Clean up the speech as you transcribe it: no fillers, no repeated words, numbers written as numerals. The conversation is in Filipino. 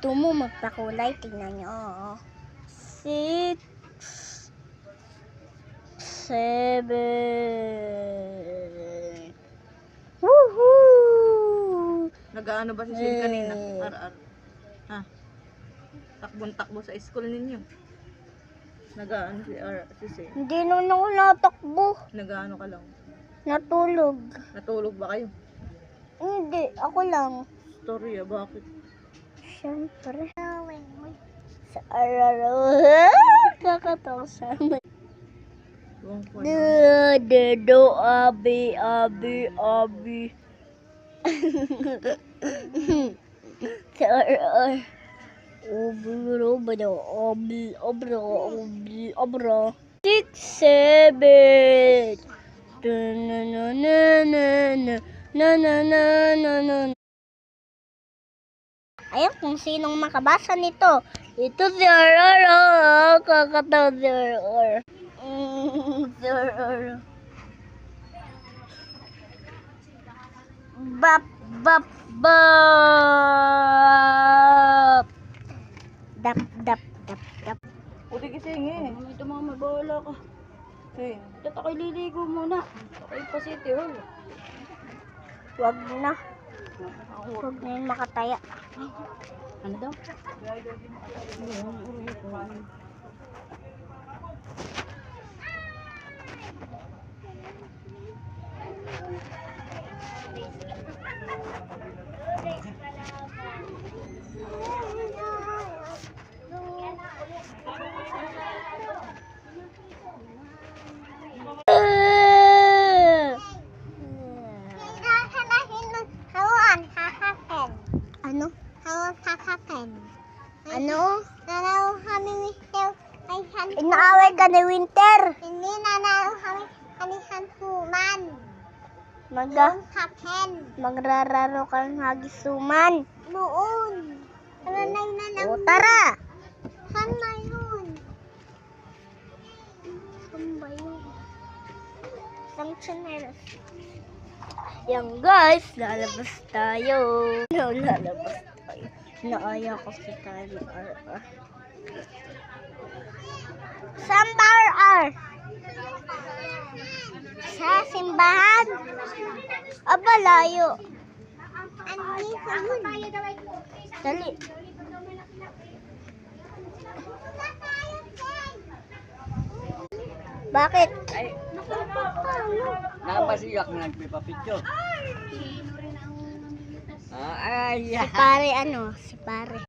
gusto mo magpakulay, tingnan nyo. 6, 7. Woohoo! Nag-aano ba si Sil kanina? Ha? Takbon-takbo sa school ninyo. Nag-aano si Sil? Hindi naman ako natakbo. Nag-aano ka lang? Natulog. Natulog ba kayo? Hindi, ako lang. Storya, bakit? Siyempre. Sa araro. Kakatawa sana. Dedo, abi. Sa araro. Obro. 6, 7. Ayan kung sinong makabasa nito. Ito si Araro. Kakatawa si Araro. Si Araro. Bap. Dap. Puti gising eh. Ito mga mabawala ka. Hey, dapat ako'y liligo muna. Ako'y pa City Hall. Wag na. Huwag na yun makataya. Ano daw? Ano? Nanalo kami Winter. Inaaway ka ni Winter. Hindi, nanalo kami kanihan suman. Magrararo ka ng hagisuman. Noon. Taranay na lang. O, tara. Saan na yun? Saan ba yun? Functionaries. Yan guys, lalabas tayo. Lalabas tayo. Naaya ko si Tani RR. Saan ba RR? Sa simbahan? Aba, layo. Andito yun. Dali. Bakit? Ay, napasiyak na nagpipapicture. Ay, Si pare ano? Si pare.